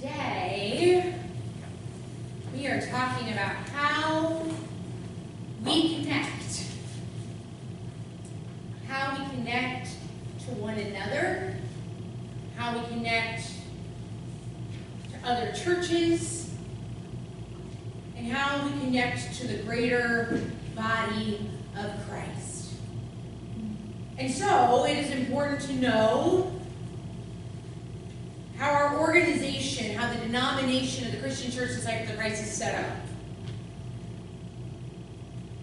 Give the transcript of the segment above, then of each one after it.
today we are talking about how we connect. How we connect to one another, how we connect to other churches, and how we connect to the greater body of Christ. And so it is important to know how our organization, how the denomination of the Christian Church Disciples of Christ is set up.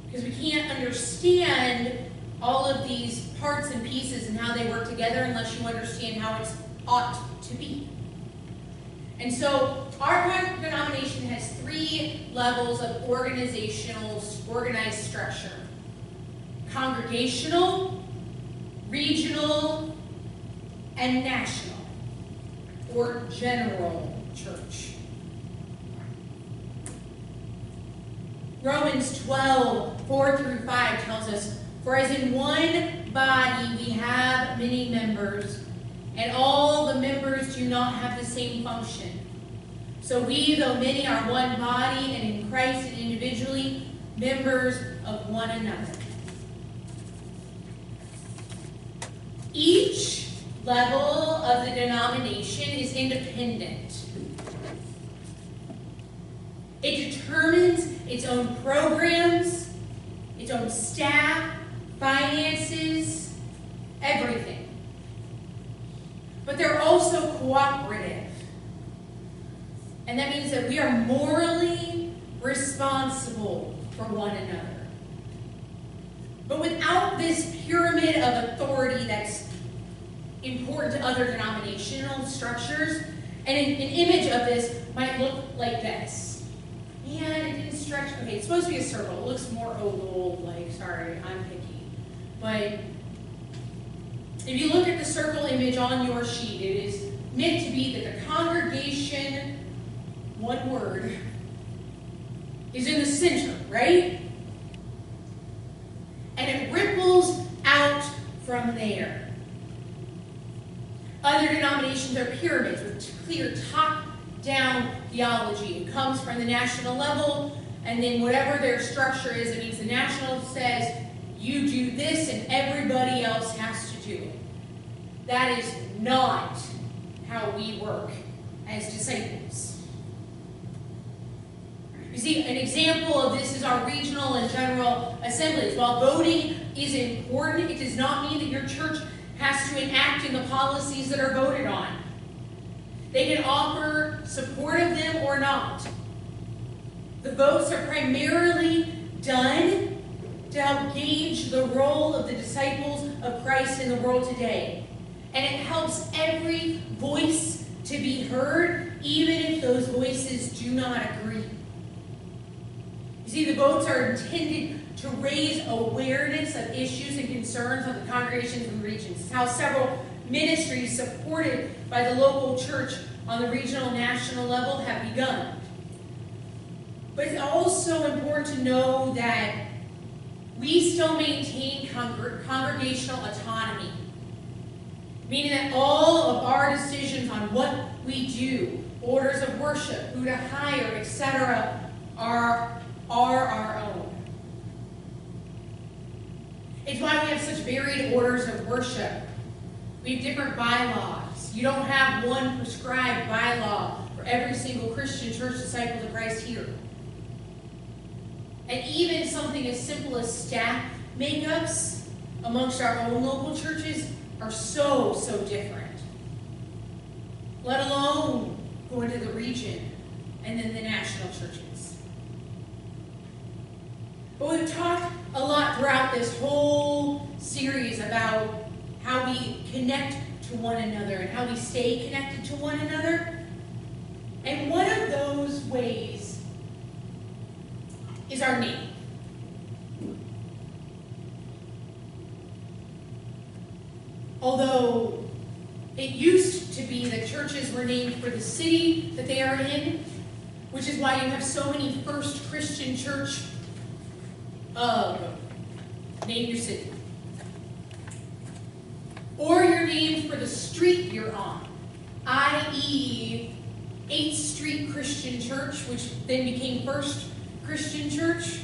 Because we can't understand all of these parts and pieces and how they work together unless you understand how it ought to be. And so our denomination has 3 levels of organized structure: congregational, regional, and national, or general church. Romans 12:4-5 tells us, "For as in one body we have many members, and all the members do not have the same function. So we, though many, are one body, and in Christ and individually members of one another." Each level of the denomination is independent. It determines its own programs, its own staff, finances, everything. But they're also cooperative. And that means that we are morally responsible for one another. But without this pyramid of authority that's important to other denominational structures, and an image of this might look like this. Man, it didn't stretch. Okay, it's supposed to be a circle. It looks more oval, like, sorry, I'm picky. But if you look at the circle image on your sheet, it is meant to be that the congregation, one word, is in the center, right? And it ripples out from there. Other denominations are pyramids with clear top-down theology. It comes from the national level, and then whatever their structure is, it means the national says, you do this and everybody else has to do it. That is not how we work as disciples. You see, an example of this is our regional and general assemblies. While voting is important, it does not mean that your church has to enact in the policies that are voted on. They can offer support of them or not. The votes are primarily done to help gauge the role of the disciples of Christ in the world today. And it helps every voice to be heard, even if those voices do not agree. You see, the votes are intended to raise awareness of issues and concerns of the congregations and regions. It's how several ministries supported by the local church on the regional and national level have begun. But it's also important to know that we still maintain congregational autonomy, meaning that all of our decisions on what we do, orders of worship, who to hire, etc., are our own. It's why we have such varied orders of worship. We have different bylaws. You don't have one prescribed bylaw for every single Christian church disciple of Christ here. And even something as simple as staff makeups amongst our own local churches are so different. Let alone going to the region and then the national churches. But we've talked a lot throughout this whole series about how we connect to one another and how we stay connected to one another. And one of those ways is our name. Although it used to be that churches were named for the city that they are in, which is why you have so many First Christian Church name your city. Or you're named for the street you're on, i.e. 8th Street Christian Church, which then became First Christian Church.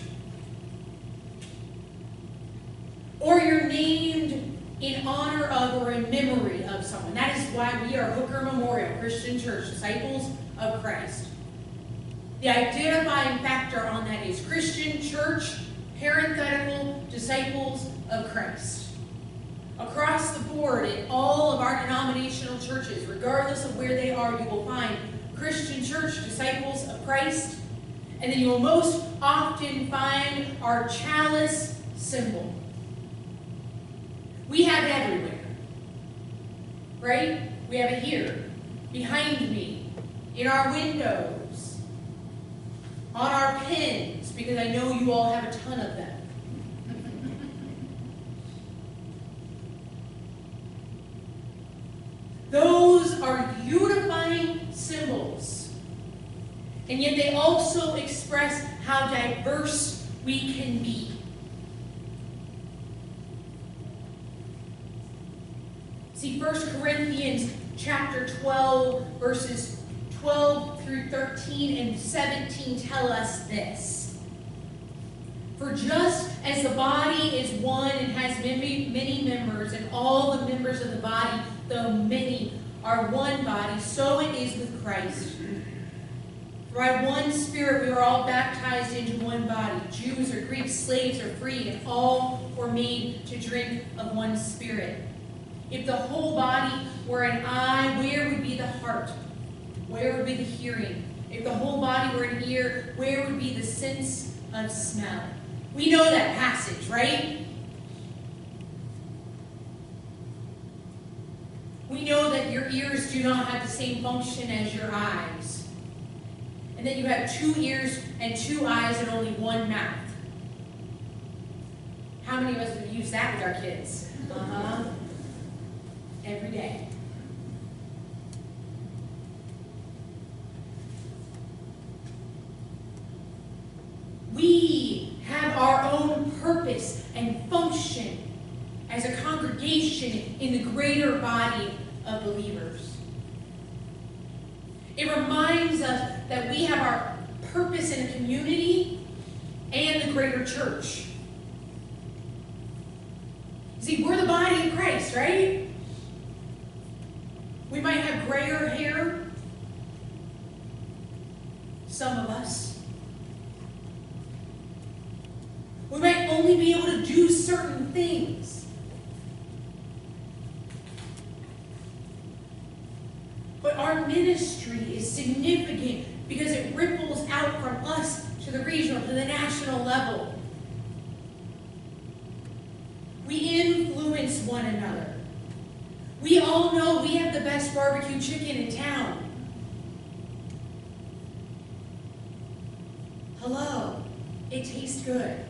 Or you're named in honor of or in memory of someone. That is why we are Hooker Memorial Christian Church, Disciples of Christ. The identifying factor on that is Christian Church, parenthetical, Disciples of Christ. Across the board, in all of our denominational churches, regardless of where they are, you will find Christian Church, Disciples of Christ, and then you will most often find our chalice symbol. We have it everywhere, right? We have it here, behind me, in our windows, on our pins, because I know you all have a ton of them. Those are unifying symbols, and yet they also express how diverse we can be. See, 1 Corinthians chapter 12, verses 12 through 13 and 17 tell us this. For just as the body is one and has many members, and all the members of the body, though many, are one body, so it is with Christ. For by one Spirit we are all baptized into one body, Jews or Greeks, slaves or free, and all were made to drink of one Spirit. If the whole body were an eye, where would be the heart? Where would be the hearing? If the whole body were an ear, where would be the sense of smell? We know that passage, right? We know that your ears do not have the same function as your eyes. And that you have 2 ears and 2 eyes and only 1 mouth. How many of us have used that with our kids? Every day. We have our own purpose and function as a congregation in the greater body of believers. It reminds us that we have our purpose in a community and the greater church. See, we're the body of Christ, right? We might have grayer hair, some of us. We might only be able to do certain things. But our ministry is significant because it ripples out from us to the regional, to the national level. We influence one another. We all know we have the best barbecue chicken in town. Hello, it tastes good.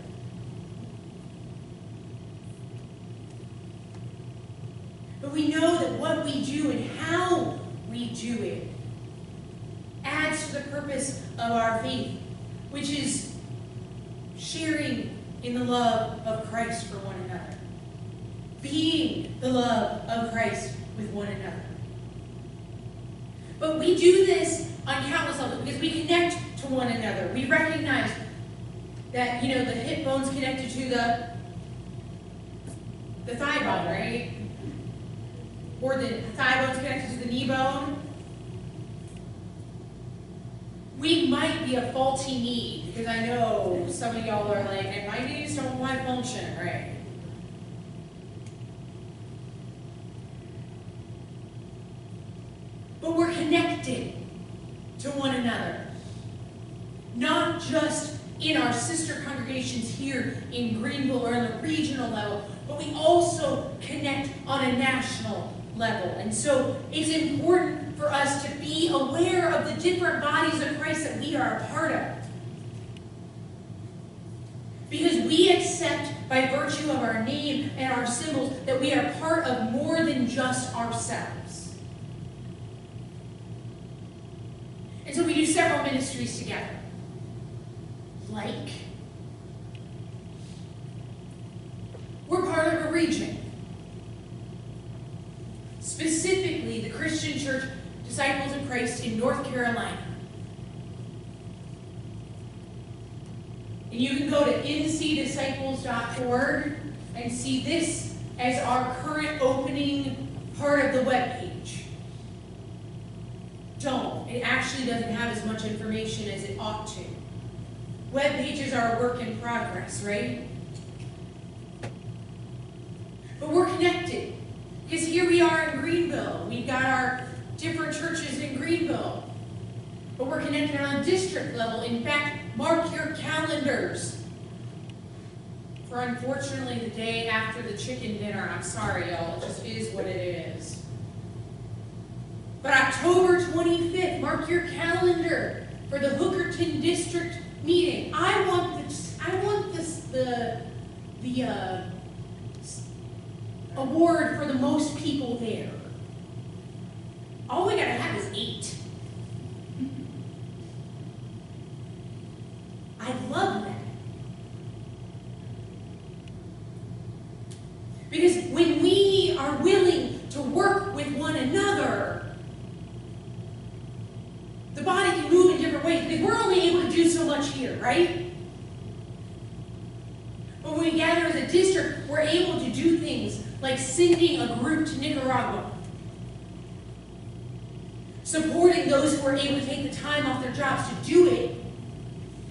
But we know that what we do and how we do it adds to the purpose of our faith, which is sharing in the love of Christ for one another. Being the love of Christ with one another. But we do this on countless levels because we connect to one another. We recognize that, the hip bone's connected to the thigh bone, right? Or the thigh bone's connected to the knee bone. We might be a faulty knee, because I know some of y'all are like, and my knees don't quite function right. But we're connected to one another. Not just in our sister congregations here in Greenville or on the regional level, but we also connect on a national level. And so it's important for us to be aware of the different bodies of Christ that we are a part of. Because we accept, by virtue of our name and our symbols, that we are part of more than just ourselves. And so we do several ministries together. Like, we're part of a region. Specifically, the Christian Church Disciples of Christ in North Carolina. And you can go to ncdisciples.org and see this as our current opening part of the webpage. Don't. It actually doesn't have as much information as it ought to. Web pages are a work in progress, right? But we're connected. Because here we are in Greenville. We've got our different churches in Greenville. But we're connected on a district level. In fact, mark your calendars for, unfortunately, the day after the chicken dinner. I'm sorry, y'all. It just is what it is. But October 25th, mark your calendar for the Hookerton District meeting. I want the award for the most people there. All we gotta have is 8. I love that. Because when we are willing to work with one another, the body can move in different ways. Because we're only able to do so much here, right? But when we gather as a district, we're able to do things like sending a group to Nicaragua. Supporting those who are able to take the time off their jobs to do it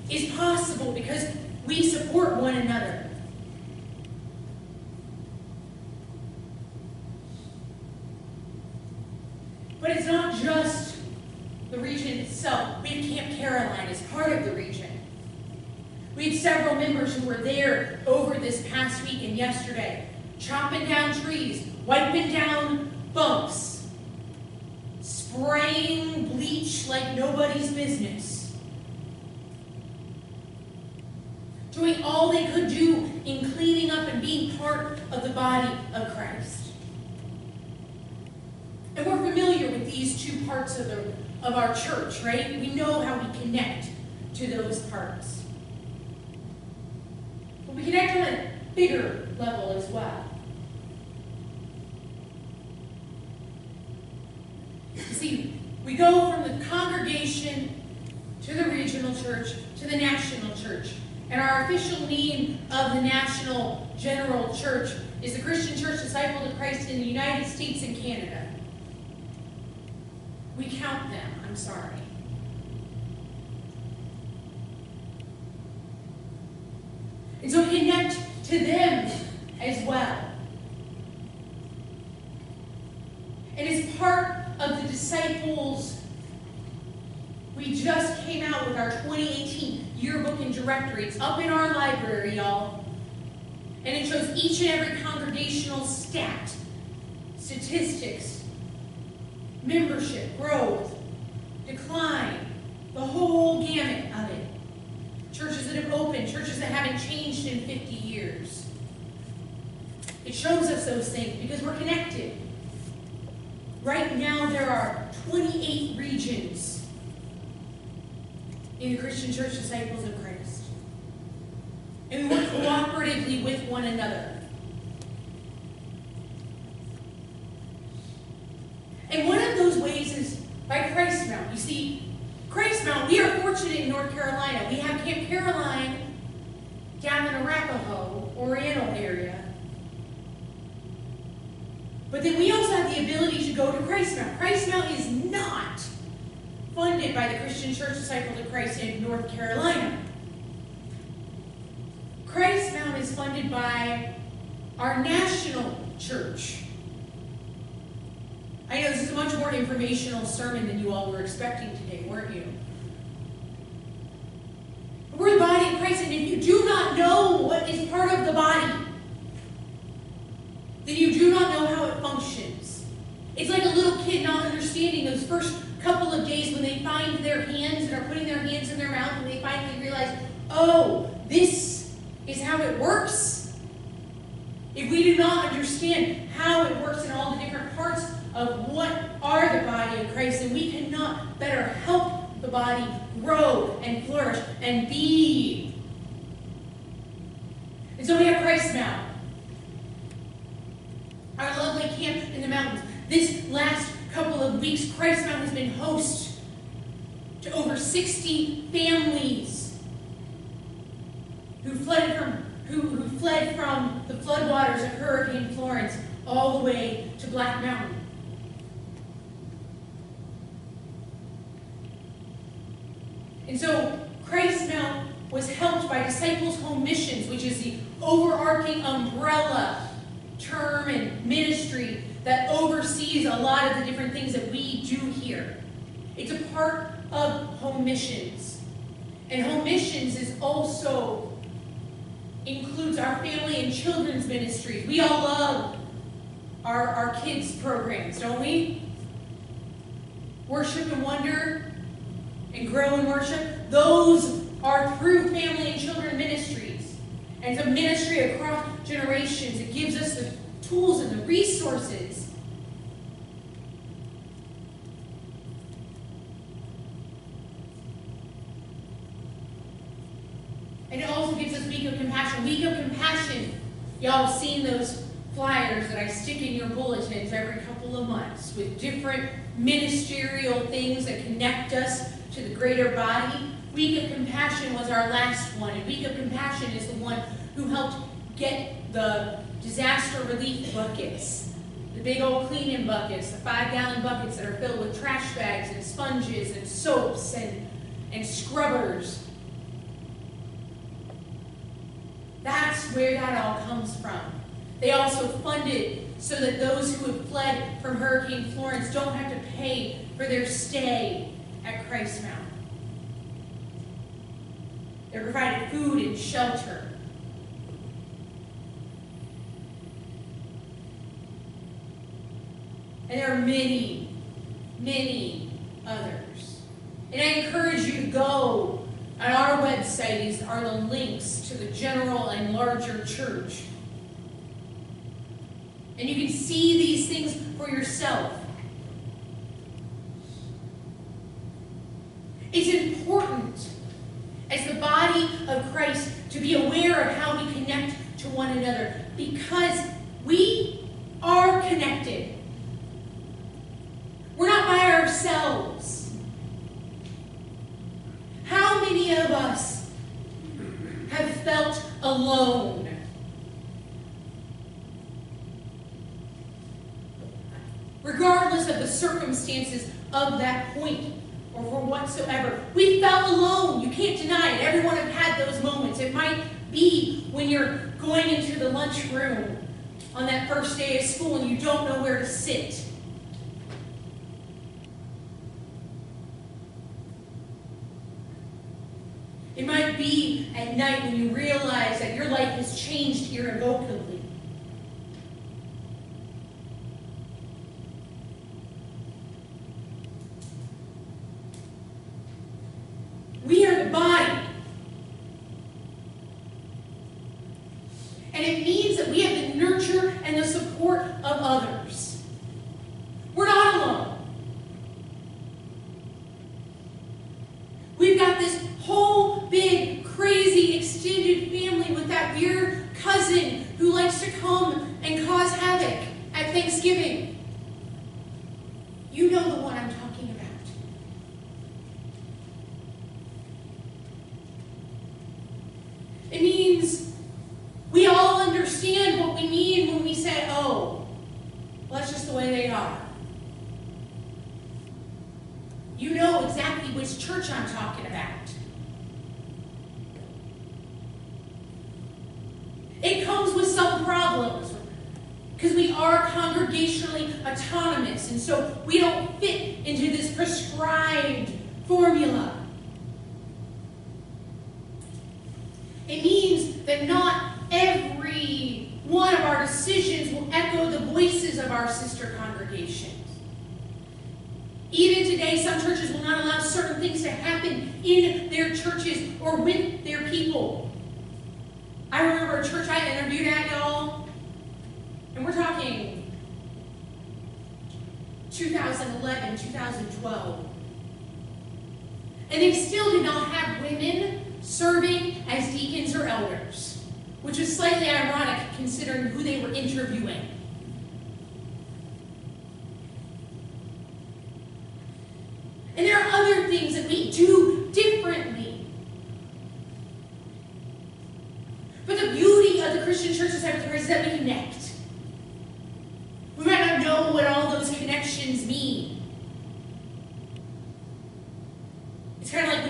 is possible because we support one another. But it's not just the region itself. We have Camp Caroline as part of the region. We had several members who were there over this past week and yesterday, chopping down trees, wiping down bumps, spraying bleach like nobody's business, doing all they could do in cleaning up and being part of the body of Christ. And we're familiar with these two parts of our church, right? We know how we connect to those parts. But we connect on a bigger level as well. You see, we go from the congregation to the regional church to the national church. And our official name of the National General Church is the Christian Church Disciples of Christ in the United States and Canada. We count them, I'm sorry. And so we connect to them as well. And as part of the disciples, we just came out with our 2018 yearbook and directory. It's up in our library, y'all. And it shows each and every congregational stat, statistics, membership, growth, decline, the whole gamut of it. Churches that have opened, churches that haven't changed in 50 years. It shows us those things because we're connected. Right now there are 28 regions in the Christian Church Disciples of Christ. And we work cooperatively with one another. And one of those ways is by Christ Mount. You see, Christ Mount, we are fortunate in North Carolina. We have Camp Caroline down in Arapahoe, Oriental area. But then we also have the ability to go to Christ Mount. Christ Mount is not funded by the Christian Church Disciples of Christ in North Carolina. Christ Mount is funded by our national church. I know this is a much more informational sermon than you all were expecting today, weren't you? We're the body of Christ, and if you do not know what is part of the body, then you do not know how it functions. It's like a little kid not understanding those first couple of days when they find their hands and are putting their hands in their mouth and they finally realize, oh, this is how it works. If we do not understand how it works in all the different parts of what are the body of Christ, then we cannot better help the body grow and flourish and be. And so we have Christ Mount, our lovely camp in the mountains. This last couple of the weeks, Christ Mountain has been host to over 60 families who fled from the floodwaters of Hurricane Florence all the way to Black Mountain. And so Christ Mountain was helped by Disciples Home Missions, which is the overarching umbrella term and ministry that oversees a lot of the different things that we do here. It's a part of Home Missions. And Home Missions is also includes our family and children's ministries. We all love our kids' programs, don't we? Worship and Wonder and Grow in Worship. Those are through family and children ministries. And it's a ministry across generations. It gives us the tools and the resources. And it also gives us Week of Compassion. Week of Compassion, y'all have seen those flyers that I stick in your bulletins every couple of months with different ministerial things that connect us to the greater body. Week of Compassion was our last one. And Week of Compassion is the one who helped get the disaster relief buckets. The big old cleaning buckets, the 5-gallon buckets that are filled with trash bags and sponges and soaps and scrubbers. That's where that all comes from. They also funded so that those who have fled from Hurricane Florence don't have to pay for their stay at Christ Mountain. They provided food and shelter. And there are many, many others. And I encourage you to go. On our website are the links to the general and larger church. And you can see these things for yourself. It's important as the body of Christ to be aware of how we connect to one another, because we are connected. We're not by ourselves. How many of us have felt alone? Regardless of the circumstances of that point or for whatsoever, we felt alone. You can't deny it. Everyone have had those moments. It might be when you're going into the lunchroom on that first day of school and you don't know where to sit. It might be at night when you realize that your life has changed irrevocably. We are the body. And it means that we have the nurture and the support of others. We're not alone. We've got this whole big, crazy, extended family with that weird cousin who likes to come and cause havoc at Thanksgiving. You know the one I'm talking about. It means we all understand what we mean when we say, oh, well, that's just the way they are. You know exactly which church I'm talking about. It comes with some problems because we are congregationally autonomous, and so we don't fit into this prescribed formula. It means that not every one of our decisions will echo the voices of our sister congregations. Even today, some churches will not allow certain things to happen in their churches or with their people. I remember a church I interviewed at, y'all, and we're talking 2011, 2012. And they still did not have women serving as deacons or elders, which was slightly ironic considering who they were interviewing.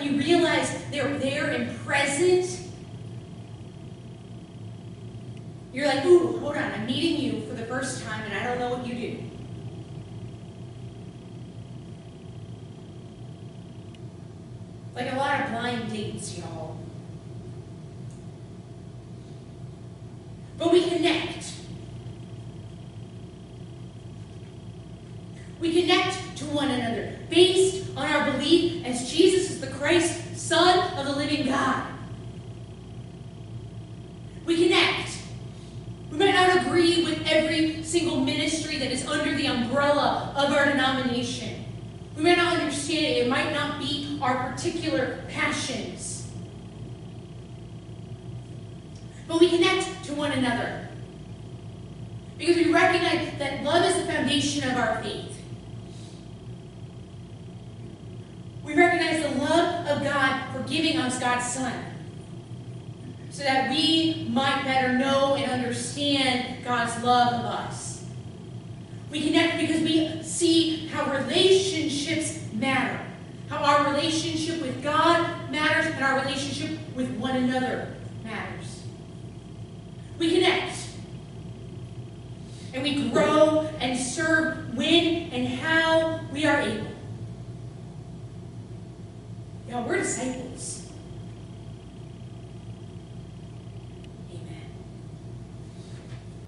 we realize they're there and present, you're like, ooh, hold on, I'm meeting you for the first time and I don't know what you do. Like a lot of blind dates, y'all. But we connect. We connect to one another based on our belief as Jesus is the Christ, Son of the living God. We connect. We might not agree with every single ministry that is under the umbrella of our denomination. We might not understand it. It might not be our particular passions. But we connect to one another because we recognize that love is the foundation of our faith. We recognize the love of God for giving us God's Son so that we might better know and understand God's love of us. We connect because we see how relationships matter, how our relationship with God matters, and our relationship with one another matters. We connect, and we grow and serve when and how we are able. Y'all, we're disciples.